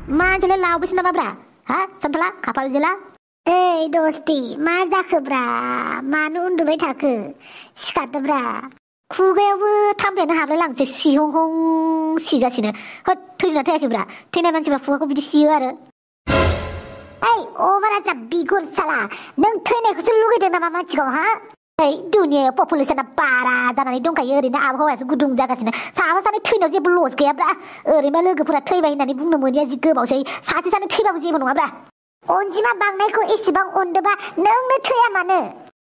मा जेला लावबोसो नामाब्रा हा सन्तला खाफाल जेला ओइ दस्ति मा जाखोब्रा मानो उन्दुबाय थाखो सिखारदोब्रा खुगायावबो थाम्फैयानो हाबलाय लांसै सिहं हं सिगासिनो होद थैना थैयाखैब्रा थैनाय मानसिफ्रा खुगाखौ बिदि सियो आरो ओइ अमारा जा बिगुर साला नों थैनायखौसो लुगैदों नामा मानसिखौ हा ओइ दुनियायाव पपुलेसना बारा जानानै दंखायो ओरैनो आबहावायासो गुदुं जागासिनो साफा सानै थैनायाव जेबो लस गैयाब्रा ओरैनो लोगोफोरा थैबाय होननानै बुंनो मोनिया जि गोबावसै सासे सानै थैबाबो जेबो नङाब्रा अनजिमा बांनायखौ एसेबां अनदोबा नोंनो थैया मानो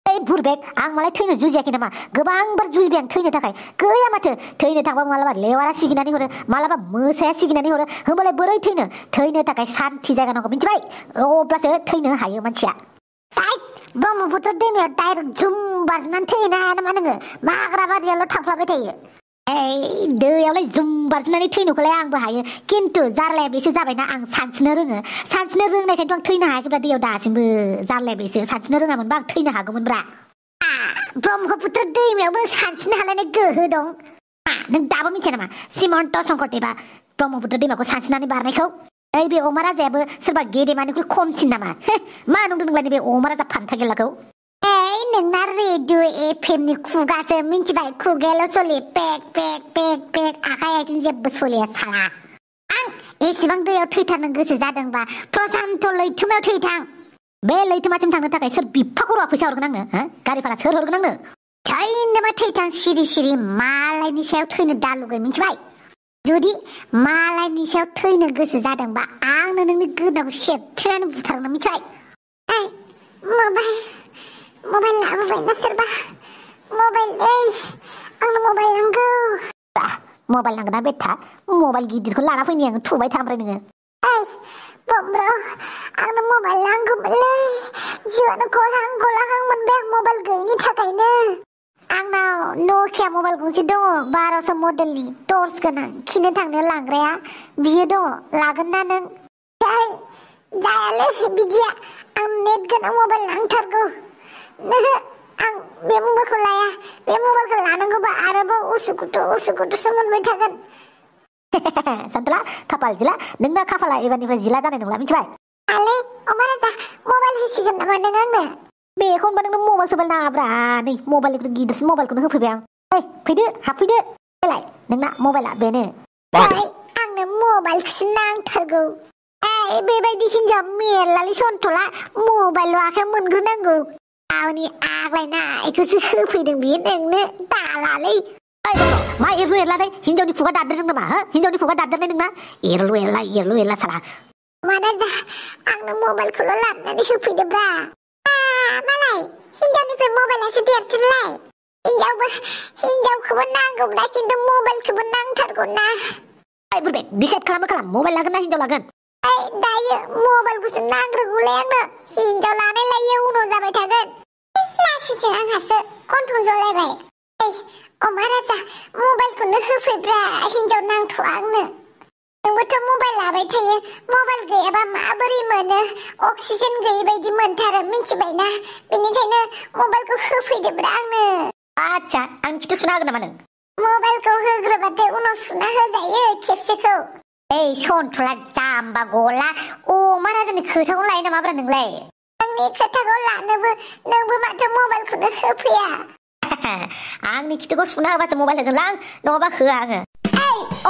ओइ बुरबेक आं मालाय थैनो जुजियाखै नामा गोबांबार जुजिबाय आं थैनो थाखाय गैया माथो थैनो थांबा मालाबा लेवारा सिगिनानै हरो मालाबा मोसाया सिगिनानै हरो होमबालाय बोरै थैनो थाखाय सान्थि जायगा नांगौ मिथिबाय अब्लासो थैनो हायो मानसिया ब्रह्मपुत्र दैमायाव डाइरेक्ट जुम बारजुमनानै थैनो हाया नामा नोङो माग्राबारियाल' थांफ्लाबाय थायो ओइ दैयावलाय जुम बारजुमनानै थैनोखौलाय आंबो हायो खिन्थु जारलाया बेसो जाबायना आं सानस्रिनो रोङो सानस्रिनो रोंनायखायथ' आं थैनो हायाखैब्रा दैयाव दासिमबो जारलाया बेसो सानस्रिनो रोङामोनबा आं थैनो हागौमोनब्रा ब्रह्मपुत्र दैमायावबो सानस्रिनो हालायनाय गोहो दं नों दाबो मिथिया नामा सिमन्त शंकरदेबा ब्रह्मपुत्र दैमाखौ सानस्रिनानै बारनायखौ ओइ बे अमा राजायाबो सोरबा गेदेमानिख्रुइ खमसिन नामा मा नंदों नोंलाय बे अमा राजा फान्था गेलाखौ ओइ नोंना रेडिअ एफएमनि खुगासो मिन्थिबाय खुगायाल' सलियो पेक पेक पेक पेक आखाइ आथिं जेबो सलिया साला आं एसेबां दैयाव थैथारनो गोसो जादोंबा प्रसान्त लैथोमायाव थैथां बे लैथोमासिम थांनो थाखाय सोर बिफा खर'आ फैसा हरगोन आंनो गारि भारा सोर हरगोन आंनो थैनोबा थैथां सिरि सिरि मालायनि सायाव थैनो दालुगै मिन्थिबाय जुदि मालायनि सायाव थैनो गोसो जादोंबा आंनो नोंनि गोदोनाखौ सेबथेनानै बुथारनो मिथिबाय मबाइल लाबोबायना सोरबा मबाइल आंनो मबाइल नांगौ मबाइल नांगोना बेथा मबाइल गिदिरखौ लाना फैनि आं थुबाय था ओमफ्राय नोङो बमब्र आंनो मबाइल नांगौमोनलै जिउआनो गलाहां मोनबाय आं मबाइल गैयिनि थाखायनो आंनाव नकिया मबाइल गंसे दङ 1200 मडेलनि टर्च गोनां खिनो थांनो लांग्राया बियो दङ लागोन ना नों जायालै बिदिया आं नेट गोनां मबाइल नांथारगौ आं बे मबाइलखौ लाया बे मबाइलखौ लानांगौबा आरोबाव उसुखुथुसो मोनबाय थागोन सन्तला खाफाल जिला नोंना खाफाला एबारनिफ्राय जिला जानाय नंला मिथिबाय आले अमा राजा मबाइल होसिगोन नामा नों आंनो बेखौ होनबा नोंनो मबाइल सोबाइल नाङाब्रा नै मबाइलनिख्रुइ गिदिरसिन मबाइलखौनो होफैबाय आं फैदो हाबफैदो देलाय नोंना मबाइला बेनो आंनो मबाइलखौसो नांथारगौ बेबायदि हिनजाव मेरलालै सन्तला मबाइल आखायाव मोनग्रोनांगौ गावनि आग्लायनायखौसो होफैदों बियो नोंनो दालालै मा एरलु एरलादै हिनजावनि खुगा दाद्रेरदों नामा हिनजावनि खुगा दाद्रेरनाय नोंना एरलु एरला साला माना जा आंनो मबाइलखौल' लाबोनानै होफैदोब्रा मालाय हिनजावनिफ्राय मबाइलासो देरसिनलाय हिनजावखौबो नांगौब्रा खिन्थु मबाइलखौबो नांथारगौ ना बुरबे डिसाइड खालाम मबाइल लागोन ना हिनजाव लागोन दायो मबाइलखौसो नांग्रोगौलाय आंनो हिनजाव लानायलाय उनाव जाबाय थागोन लासिसो आंहासो गन्थं जलायबाय अमा राजा मबाइलखौनो होफैब्रा हिनजाव नांथ'आ आंनो नोंबोथ' मबाइल लाबाय थायो मबाइल गैयाबा माबोरै मोनो अक्सिजेन गैयै बायदि मोनथारो मिन्थिबायना बेनिखायनो मबाइलखौ होफैदोब्रा आंनो आच्छा आं खिथु सुना होगोन नामा नों मबाइलखौ होग्रोबाथाय उनाव सुना होजायो खेबसेखौ सन्तला जाम्बा गला अमा राजानि खोथाखौ लायो नामाब्रा नोंलाय आंनि खोथाखौ लानोबो नोंबो माथो मबाइलखौनो होफैया आंनि खिथुखौ सुना होबासो मबाइल होगोनलां नङाबा होआ आङो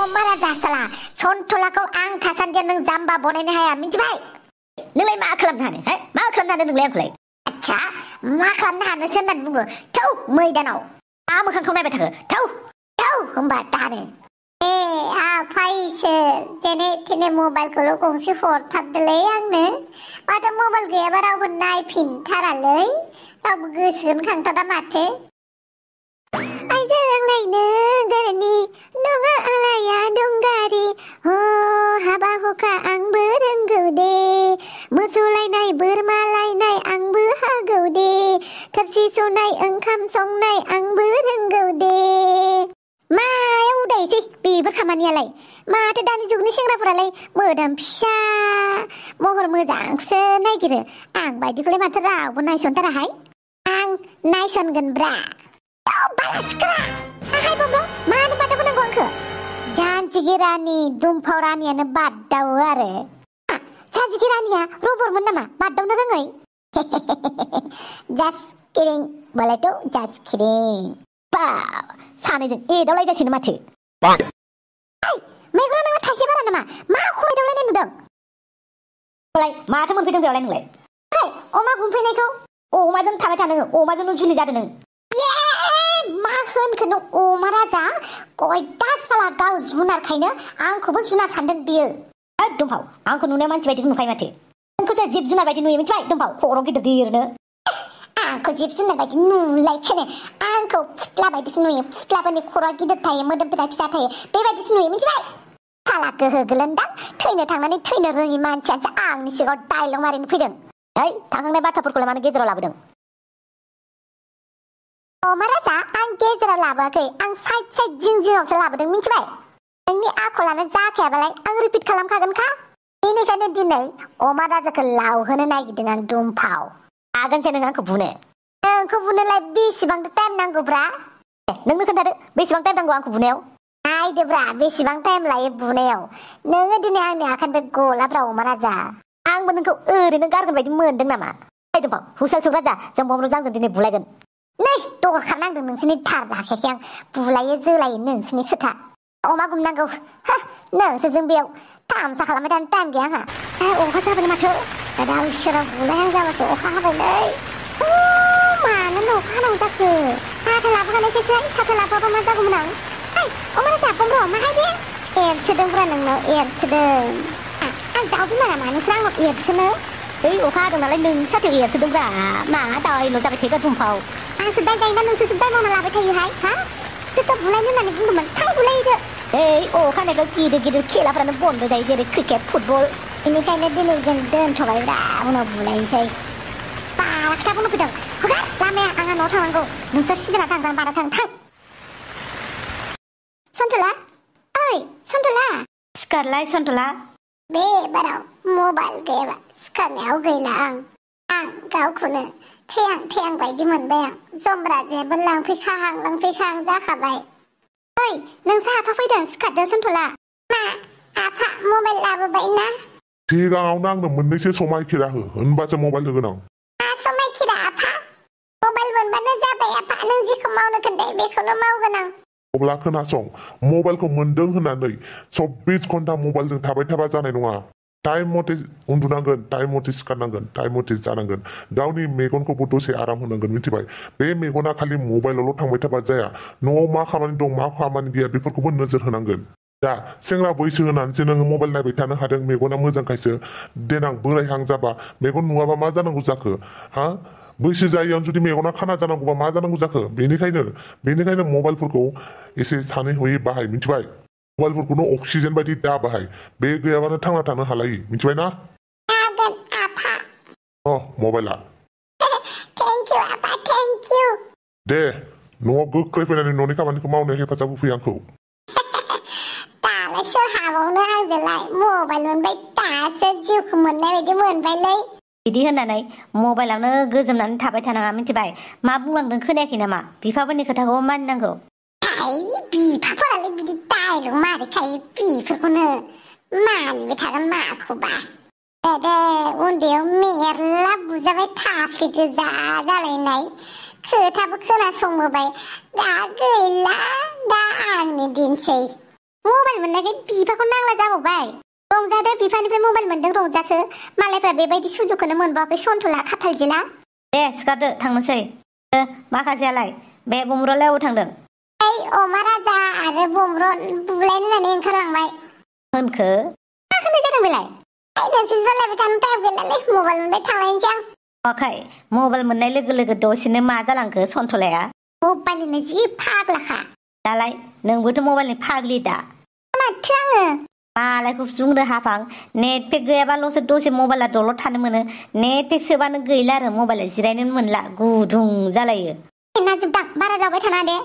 अमा राजा साला सन्तलाखौ आं थासान्दियाव नों जाम्बा बनायनो हाया मिथिबाय नोंलाय मा खालामनो हानो मा खालामनो हानो नोंलाय आंखौलाय आच्छा मा खालामनो हानोसो होननानै बुङो थौ मैदानाव मोखांखौ नायबाय थाखो थौ होमबा दानो आफायसो जेने थेने मबाइलखौल' गंसे हरथारदोलै आंनो माथो मबाइल गैयाबा रावबो नायफिनथारालै रावबो गोसोखौनो खांथारा माथो आइजोंलायनो गोरनि दङ आलाया दंगारि हाबा हुखा आंबो रोंगौ दे मोसौ लायनाय बोरमा लायनाय आंबो हागौ दे थोरसि सुनाय ओंखाम संनाय आंबो रोंगौ दे मायाव उदायसै बेबो खामानियालाय माथो दानि जुगनि सेंग्राफोरालाय मोदोम फिसा महर मोजांखौसो नायगिरो आं बायदिखौलाय माथो रावबो नायसनथाराहाय आं नायसनगोनब्रा मानो बादाव होनांगौ आंखो जानजिगिरानि दुमफाव रानियानो बादावो आरो जाजिखि रानिया रबरमोन नामा बारदावनो रोङै जास्ट किडिं बोलायथ' जास्ट किडिं बा सानैजों एदावलायगासिनो माथो मेगना नोङो थाइसे बारा नामा मा खरायदावलायनाय नुदों माथो मोनफैदों बेयावलाय नोंलाय अमा गुमफैनायखौ अमाजों थाबाय थानो अमाजोंनो जुलि जादों नों मा होनखो नों अमा राजा गयदा साला गाव जुनारखायनो आंखौबो जुनार सानदों बियो दंफाव आंखौ नुनायाव मानसि बायदि नुखायो माथो नोंखौसो जिब जुनार बायदि नुयो मिथिबाय दंफाव खर' गिदिर गिदिरनो आंखौ जिब जुनार बायदि नुलायखायनो आंखौ फुथ्ला बायदिसो नुयो फुथ्लाफोरनि खर'आ गिदिर थायो मोदोमफोरा फिसा थायो बेबायदिसो नुयो मिथिबाय साला गोहो गोलोन्दां थैनो थांनानै थैनो रोङि मानसियासो आंनि सिगाङाव डायलग मारिनो फैदों ओइ थांखांनाय बाथ्राफोरखौलाय मानो गेजेराव लाबोदों अमा राजा आं गेजेराव लाबोआखै आं साइड साइड जिं जिङावसो लाबोदों मिथिबाय नोंनि आखलानो जाखायाबालाय आं रिपिट खालामखागोनखा बेनिखायनो दिनै अमा राजाखौ लावहोनो नागिरदों आं दुमफाव आगोनसो नों आंखौ बुनो नोंखौ बुनोलाय बेसेबांथो टाइम नांगौब्रा नोंनो खोन्थादो बेसेबां टाइम नांगौ आंखौ बुनायाव नायदोब्रा बेसेबां टाइम लायो बुनायाव नोङो दिनै आंनि आखाइनिफ्राय गलाब्रा अमा राजा आंबो नोंखौ ओरैनो गारगोन बायदि मोनदों नामा दंफाव हुसेल सुग राजा जों बमरुजों आंजों दिनै बुलायगोन नै दरखार नांदों नोंसोरनि थार जाखायाखै आं बुलायो जोलायो नोंसोरनि खोथा अमा गुमनांगौ नोंसोरजों बेयाव थामसा खालामबाय थानो टाइम गैया आंहा अखा जाबाय माथो दाउ इसोराव बुलायहां जाबासो अखा हाबायलै मानो अखा हानांगौ जाखो साथा लाबोखानायखायसो साथा लाबोआबा मा जागौमोन आं अमा राजा बमर माहाय बे एरसोदोंब्रा नोंनाव एरसोदों आं दाउ बिमा नामा नोंसोर आंनाव एरसोनो ओइ अखा हादों नालाय नोंनि साथायाव एरसोदोंब्रा मा दायल' जाबाय थायो दंफाव आंसो दाय जायोना नोंसोरसो दाय मावना लाबाय थायोहाय हा सोरथ' बुलायनो होननानै बुंदोंमोन थां बुलायदो ओइ अखा हानायखौ गिदिर गिदिर खेलाफ्रानो बन्द जायो जेरै क्रिकेट फुटबल बेनिखायनो दिनै जों दोनथ'बायब्रा उनाव बुलायनोसै बारा खोथा बुंनो फैदों हगार लामाया आंहा न'आव थांनांगौ नोंसोर सिगाङाव थांग्रा बारा थां सन्थला ओइ सन्थला सिखारलाय सन्थला बे बाराव मबाइल गैयाबा सिखारनायाव गैला आं गावखौनो थेहां बायदि मोनबाय आं जमब्रा जेबो लांफैखाहां जाखाबाय ओइ नोंसो आफा फैदों सिखारदो सन्थला मा आफा मबाइल लाबोबाय ना सिगाङावनो आंनो मोननैसो समायखिरा हो होनबासो मबाइल होगोन आं मा समायखिरा आफा मबाइल मोनबानो जाबाय आफा नों जेखौ मावनो खोन्थायो बेखौनो मावगोन आं अब्ला खोनासं मबाइलखौ मोनदों होननानै 24 घन्टा मबाइलजों थाबाय थाबा जानाय नङा टाइम मथे उन्दुनांगोन टाइम मथे सिखारनांगोन टाइम मथे जानांगोन गावनि मेगनखौबो दसे आराम होनांगोन मिथिबाय बे मेगना खालि मबाइलावल' थांबाय थाबा जाया न'आव मा खामानि दं मा खामानि गैया बेफोरखौबो नोजोर होनांगोन दा सेंग्रा बैसो होनानैसो नोङो मबाइल नायबाय थानो हादों मेगना मोजांखायसो देनां बोरायहां जाबा मेगन नुवाबा मा जानांगौ जाखो हा बैसो जायैयावनो जुदि मेगना खाना जानांगौबा मा जानांगौ जाखो बेनिखायनो मबाइलफोरखौ एसे सानै हयै बाहाय मिथिबाय मबाइलफोरखौनो अक्सिजेन बायदि दा बाहाय बे गैयाबानो थांना थानो हालायि मिथिबाय ना मबाइला थेंकिउ आफा थेंकिउ दे न'आव गोख्रै फैनानै न'नि खामानिखौ मावनो हेफाजाब होफै आंखौ दालाय सोर हाबावनो आंजोंलाय मबाइल मोनबाय दासो जिउखौ मोननाय बायदि मोनबायलै बिदि होननानै मबाइलावनो गोजोमनानै थाबाय थानाङा मिथिबाय मा बुंलांदों खोनायाखै नामा बिफाफोरनि खोथाखौ मानिनांगौ बिफाफोरालाय बिदि डायलग मारिखायो बिफोरखौनो मानिबाय थागोन माखौबा दे उन्दैयाव मेरला बुजाबाय थाफ्लि गोजा जालायनाय खोथाबो खोनासंबोबाय दा गैला दा आंनि दिनसै मबाइल मोननायखाय बिफाखौ नांला जाबावबाय रंजादो बिफानिफ्राय मबाइल मोनदों रंजासो मालायफ्रा बेबायदि सुजुगखौनो मोनबावाखै सन्थला खाफाल जिला दे सिखारदो थांनोसै माखासेयालाय बे बमरुआलाय अबाव थांदों ओइ अमा राजा आरो बमर बुलायनो होननानै ओंखारलांबाय होनखो मा खोनाय जादों बेलाय नोंसोर जलायबाय थानो टाइम गैलालै मबाइल मोनबाय थांलायनोसै आं अखाय मबाइल मोननाय लोगो लोगो दसेनो मा जालांखो सन्थलाया मबाइलनि जि फाग्लाखा दालाय नोंबोथ' मबाइलनि फाग्लि दा माथो आङो मालायखौ जुंदो हाफां नेट पेक गैयाबाल'सो दसे मबाइला दलद थानो मोनो नेट पेक सोबानो गैला आरो मबाइला जिरायनो मोनला गुदुं जालायो नाजोबदां बारा जाबाय थाना दे